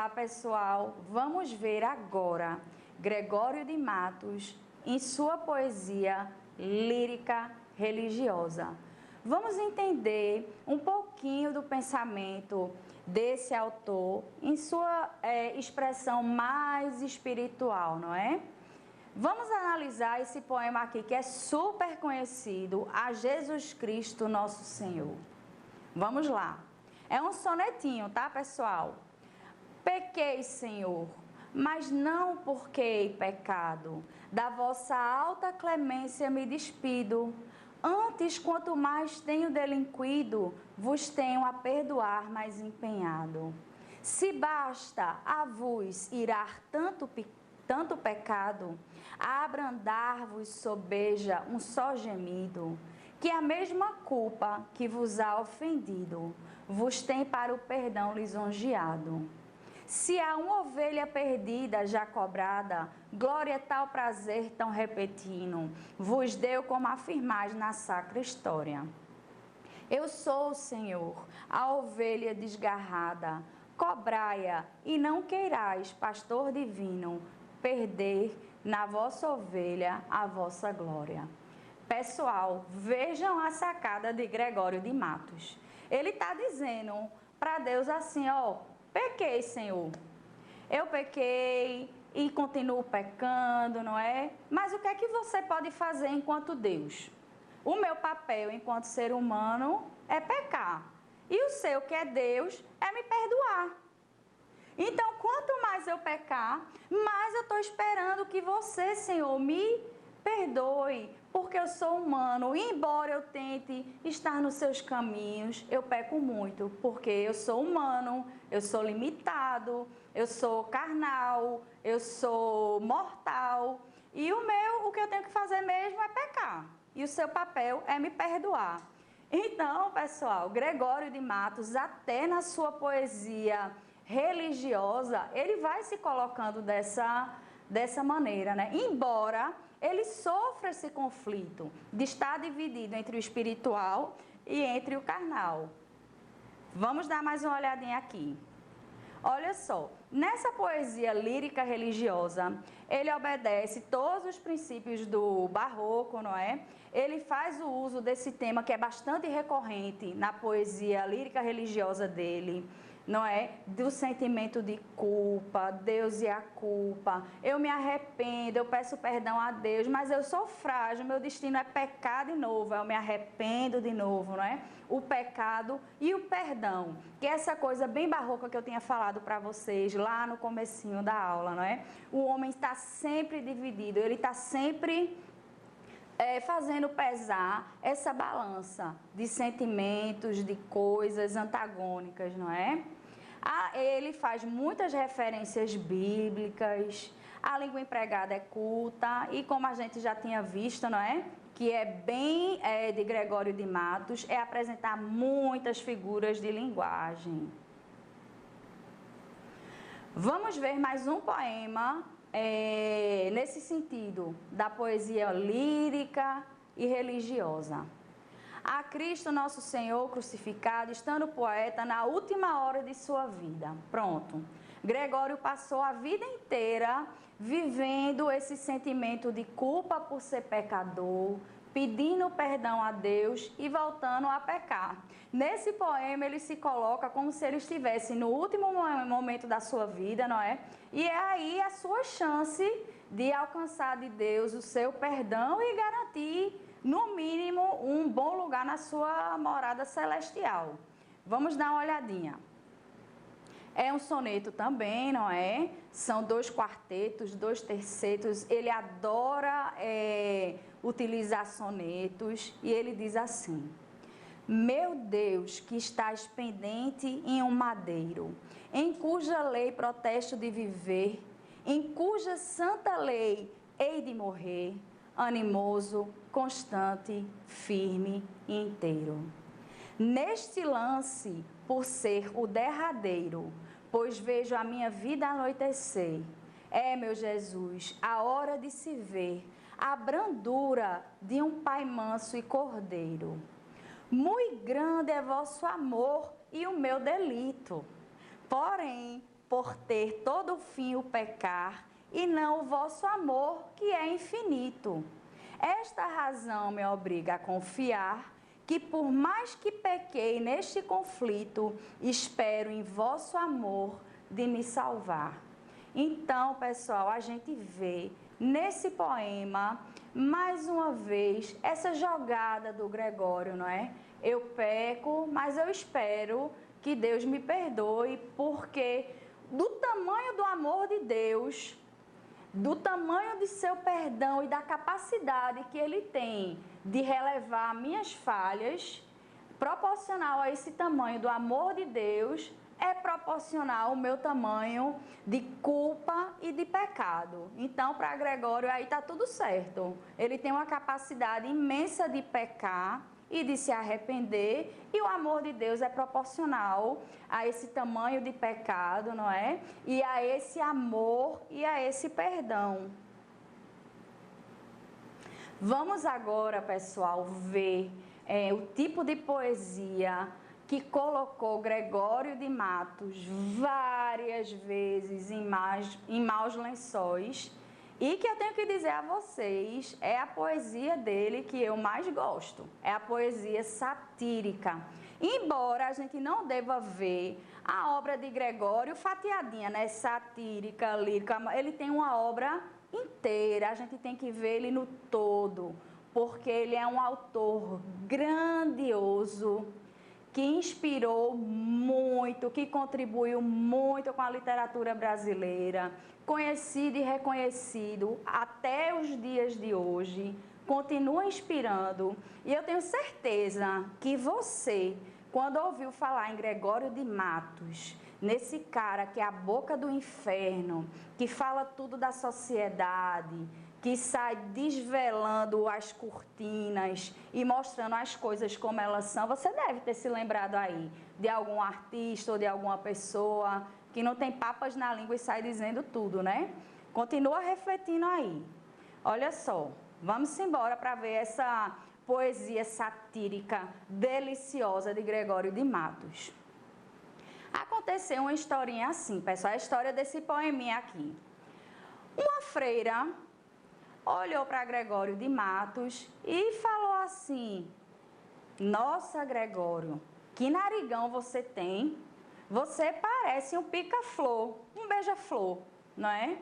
Olá, pessoal! Vamos ver agora Gregório de Matos em sua poesia lírica religiosa. Vamos entender um pouquinho do pensamento desse autor em sua expressão mais espiritual, não é? Vamos analisar esse poema aqui que é super conhecido, A Jesus Cristo Nosso Senhor. Vamos lá. É um sonetinho, tá, pessoal? Pequei, Senhor, mas não porque pecado. Da vossa alta clemência me despido. Antes, quanto mais tenho delinquido, vos tenho a perdoar mais empenhado. Se basta a vos irar tanto pecado, a abrandar-vos sobeja um só gemido, que a mesma culpa que vos há ofendido, vos tem para o perdão lisonjeado. Se há uma ovelha perdida já cobrada, glória tal prazer tão repetindo, vos deu como afirmais na sacra história. Eu sou, Senhor, a ovelha desgarrada, cobrai-a e não queirais, pastor divino, perder na vossa ovelha a vossa glória. Pessoal, vejam a sacada de Gregório de Matos. Ele está dizendo para Deus assim, ó, pequei, Senhor. Eu pequei e continuo pecando, não é? Mas o que é que você pode fazer enquanto Deus? O meu papel enquanto ser humano é pecar. E o seu, que é Deus, é me perdoar. Então, quanto mais eu pecar, mais eu estou esperando que você, Senhor, me perdoe, porque eu sou humano. E embora eu tente estar nos seus caminhos, eu peco muito, porque eu sou humano, eu sou limitado, eu sou carnal, eu sou mortal. E o que eu tenho que fazer mesmo é pecar. E o seu papel é me perdoar. Então, pessoal, Gregório de Matos, até na sua poesia religiosa, ele vai se colocando dessa maneira, né? Embora ele sofra esse conflito de estar dividido entre o espiritual e entre o carnal. Vamos dar mais uma olhadinha aqui. Olha só, nessa poesia lírica religiosa, ele obedece todos os princípios do barroco, não é? Ele faz o uso desse tema que é bastante recorrente na poesia lírica religiosa dele, não é? Do sentimento de culpa, Deus e a culpa. Eu me arrependo, eu peço perdão a Deus, mas eu sou frágil, meu destino é pecar de novo, eu me arrependo de novo, não é? O pecado e o perdão, que é essa coisa bem barroca que eu tinha falado para vocês lá no comecinho da aula, não é? O homem está sempre dividido, ele está sempre fazendo pesar essa balança de sentimentos, de coisas antagônicas, não é? Ele faz muitas referências bíblicas, a língua empregada é culta e, como a gente já tinha visto, não é? Que é bem de Gregório de Matos, é apresentar muitas figuras de linguagem. Vamos ver mais um poema nesse sentido, da poesia lírica e religiosa. A Cristo Nosso Senhor crucificado, estando poeta na última hora de sua vida. Pronto. Gregório passou a vida inteira vivendo esse sentimento de culpa por ser pecador, pedindo perdão a Deus e voltando a pecar. Nesse poema ele se coloca como se ele estivesse no último momento da sua vida, não é? E é aí a sua chance de alcançar de Deus o seu perdão e garantir, no mínimo, um bom lugar na sua morada celestial. Vamos dar uma olhadinha. É um soneto também, não é? São 2 quartetos, 2 tercetos. Ele adora utilizar sonetos e ele diz assim: meu Deus, que estás pendente em um madeiro, em cuja lei protesto de viver, em cuja santa lei hei de morrer, animoso, constante, firme e inteiro. Neste lance, por ser o derradeiro, pois vejo a minha vida anoitecer, é, meu Jesus, a hora de se ver a brandura de um Pai manso e cordeiro. Muito grande é vosso amor e o meu delito. Porém, por ter todo fim o pecar, e não o vosso amor, que é infinito. Esta razão me obriga a confiar que, por mais que pequei neste conflito, espero em vosso amor de me salvar. Então, pessoal, a gente vê nesse poema, mais uma vez, essa jogada do Gregório, não é? Eu peco, mas eu espero que Deus me perdoe, porque do tamanho do amor de Deus, do tamanho de seu perdão e da capacidade que Ele tem de relevar minhas falhas, proporcional a esse tamanho do amor de Deus, é proporcional o meu tamanho de culpa e de pecado. Então, para Gregório, aí está tudo certo. Ele tem uma capacidade imensa de pecar e de se arrepender, e o amor de Deus é proporcional a esse tamanho de pecado, não é? E a esse amor e a esse perdão. Vamos agora, pessoal, ver o tipo de poesia que colocou Gregório de Matos várias vezes em maus lençóis, e que eu tenho que dizer a vocês, é a poesia dele que eu mais gosto, é a poesia satírica. Embora a gente não deva ver a obra de Gregório fatiadinha, né, satírica, lírica, ele tem uma obra inteira, a gente tem que ver ele no todo, porque ele é um autor grandioso, que inspirou muito, que contribuiu muito com a literatura brasileira, conhecido e reconhecido até os dias de hoje, continua inspirando. E eu tenho certeza que você, quando ouviu falar em Gregório de Matos, nesse cara que é a boca do inferno, que fala tudo da sociedade, que sai desvelando as cortinas e mostrando as coisas como elas são, você deve ter se lembrado aí de algum artista ou de alguma pessoa que não tem papas na língua e sai dizendo tudo, né? Continua refletindo aí. Olha só, vamos embora para ver essa poesia satírica deliciosa de Gregório de Matos. Aconteceu uma historinha assim, pessoal, a história desse poeminha aqui. Uma freira olhou para Gregório de Matos e falou assim: nossa, Gregório, que narigão você tem, você parece um pica-flor, um beija-flor, não é?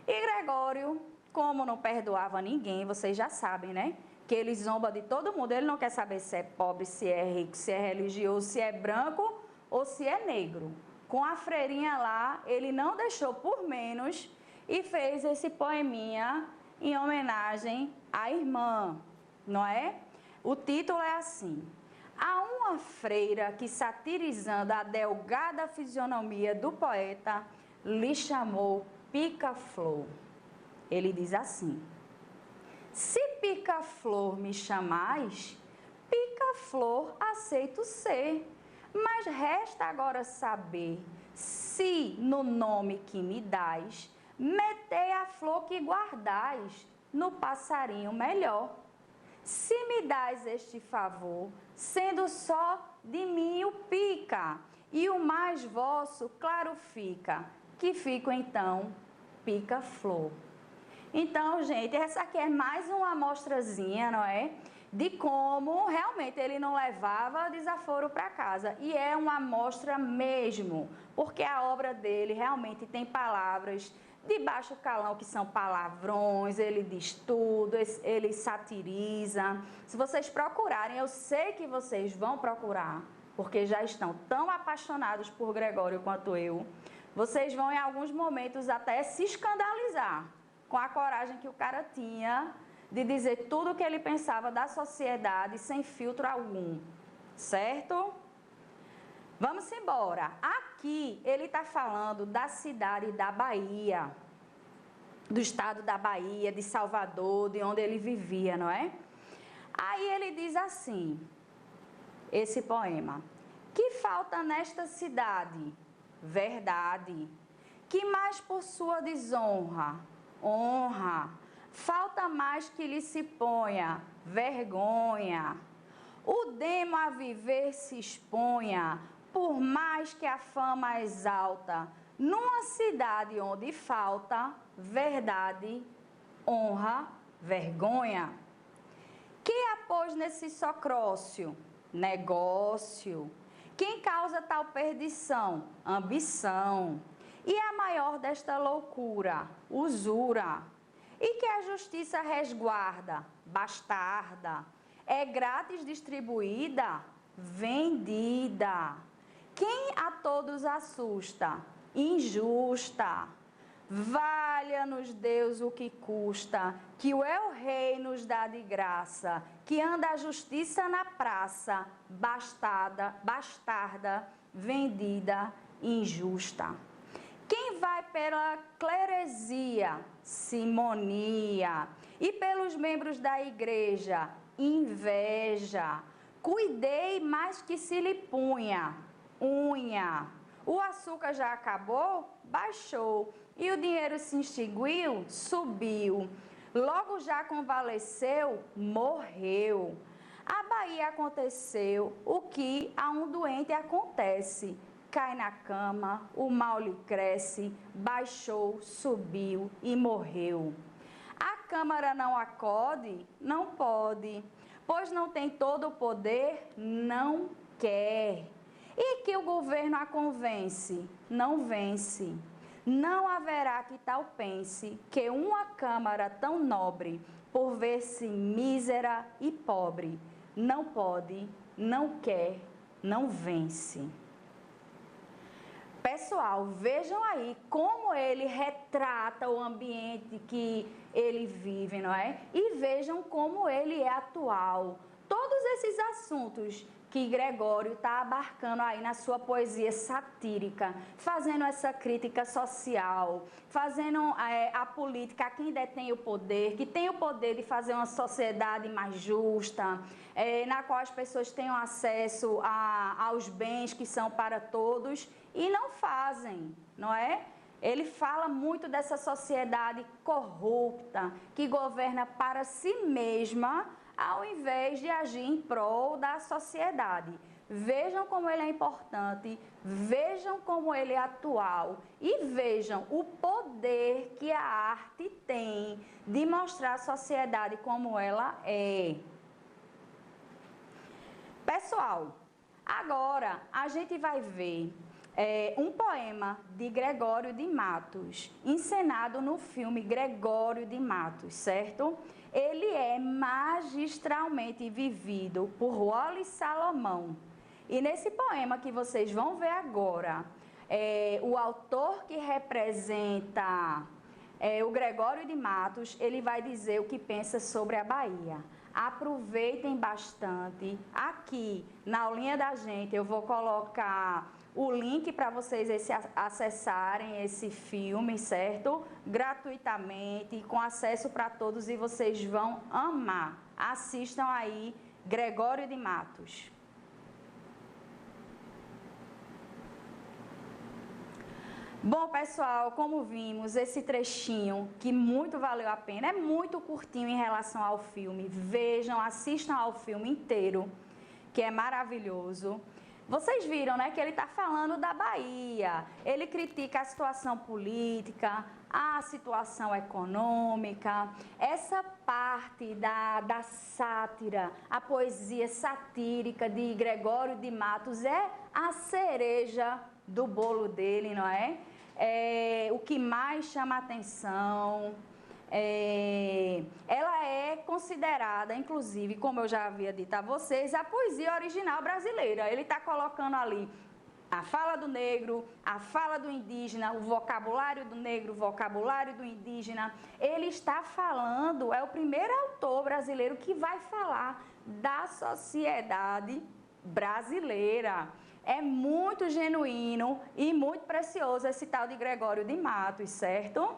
E Gregório, como não perdoava ninguém, vocês já sabem, né? Que ele zomba de todo mundo, ele não quer saber se é pobre, se é rico, se é religioso, se é branco ou se é negro. Com a freirinha lá, ele não deixou por menos e fez esse poeminha em homenagem à irmã, não é? O título é assim: há uma freira que, satirizando a delgada fisionomia do poeta, lhe chamou pica-flor. Ele diz assim: se pica-flor me chamais, pica-flor aceito ser, mas resta agora saber se no nome que me dás metei a flor que guardais no passarinho melhor. Se me dás este favor, sendo só de mim o pica, e o mais vosso claro fica, que fico então pica-flor. Então, gente, essa aqui é mais uma amostrazinha, não é? De como realmente ele não levava desaforo para casa. E é uma amostra mesmo, porque a obra dele realmente tem palavras de baixo calão, que são palavrões, ele diz tudo, ele satiriza. Se vocês procurarem, eu sei que vocês vão procurar, porque já estão tão apaixonados por Gregório quanto eu, vocês vão em alguns momentos até se escandalizar com a coragem que o cara tinha de dizer tudo o que ele pensava da sociedade sem filtro algum, certo? Vamos embora. Aqui ele está falando da cidade da Bahia, do estado da Bahia, de Salvador, de onde ele vivia, não é? Aí ele diz assim, esse poema: que falta nesta cidade? Verdade. Que mais por sua desonra? Honra. Falta mais que lhe se ponha vergonha. O demo a viver se exponha, por mais que a fama exalta, numa cidade onde falta verdade, honra, vergonha. Que após nesse socrócio? Negócio. Quem causa tal perdição? Ambição. E a maior desta loucura? Usura. E que a justiça resguarda? Bastarda. É grátis distribuída? Vendida. Quem a todos assusta? Injusta. Valha-nos Deus o que custa, que o El-Rei nos dá de graça, que anda a justiça na praça, bastarda, vendida, injusta. Quem vai pela cleresia? Simonia. E pelos membros da igreja? Inveja. Cuidei mais que se lhe punha, unha. O açúcar já acabou? Baixou. E o dinheiro se extinguiu? Subiu. Logo já convalesceu? Morreu. A Bahia aconteceu o que a um doente acontece. Cai na cama, o mal lhe cresce, baixou, subiu e morreu. A Câmara não acode? Não pode, pois não tem todo o poder? Não quer. E que o governo a convence? Não vence. Não haverá que tal pense que uma Câmara tão nobre, por ver-se mísera e pobre, não pode, não quer, não vence. Pessoal, vejam aí como ele retrata o ambiente que ele vive, não é? E vejam como ele é atual. Todos esses assuntos que Gregório está abarcando aí na sua poesia satírica, fazendo essa crítica social, fazendo a política a quem detém o poder, que tem o poder de fazer uma sociedade mais justa, na qual as pessoas tenham acesso aos bens que são para todos e não fazem, não é? Ele fala muito dessa sociedade corrupta, que governa para si mesma, ao invés de agir em prol da sociedade. Vejam como ele é importante, vejam como ele é atual e vejam o poder que a arte tem de mostrar a sociedade como ela é. Pessoal, agora a gente vai ver um poema de Gregório de Matos, encenado no filme Gregório de Matos, certo? Ele é magistralmente vivido por Wallace Salomão. E nesse poema que vocês vão ver agora, o autor que representa o Gregório de Matos, ele vai dizer o que pensa sobre a Bahia. Aproveitem bastante. Aqui, na aulinha da gente, eu vou colocar o link para vocês acessarem esse filme, certo? Gratuitamente, com acesso para todos e vocês vão amar. Assistam aí Gregório de Matos. Bom, pessoal, como vimos, esse trechinho que muito valeu a pena, é muito curtinho em relação ao filme. Vejam, assistam ao filme inteiro, que é maravilhoso. Vocês viram, né, que ele está falando da Bahia. Ele critica a situação política, a situação econômica, essa parte da sátira, a poesia satírica de Gregório de Matos é a cereja do bolo dele, não é? O que mais chama a atenção. Ela é considerada, inclusive, como eu já havia dito a vocês, a poesia original brasileira. Ele está colocando ali a fala do negro, a fala do indígena, o vocabulário do negro, o vocabulário do indígena. Ele está falando, é o primeiro autor brasileiro que vai falar da sociedade brasileira. É muito genuíno e muito precioso esse tal de Gregório de Matos, certo?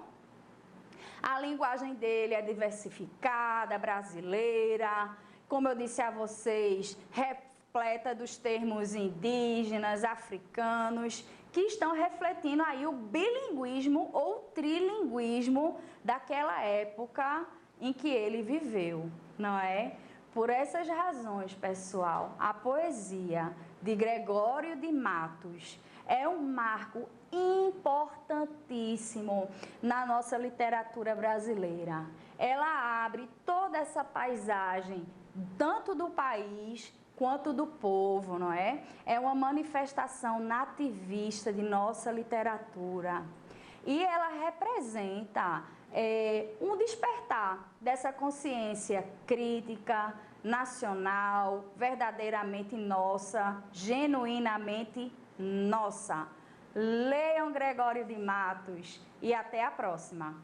A linguagem dele é diversificada, brasileira, como eu disse a vocês, repleta dos termos indígenas, africanos, que estão refletindo aí o bilinguismo ou trilinguismo daquela época em que ele viveu, não é? Por essas razões, pessoal, a poesia de Gregório de Matos é um marco importantíssimo na nossa literatura brasileira. Ela abre toda essa paisagem, tanto do país quanto do povo, não é? É uma manifestação nativista de nossa literatura. E ela representa um despertar dessa consciência crítica, nacional, verdadeiramente nossa, genuinamente nossa. Leiam Gregório de Matos e até a próxima.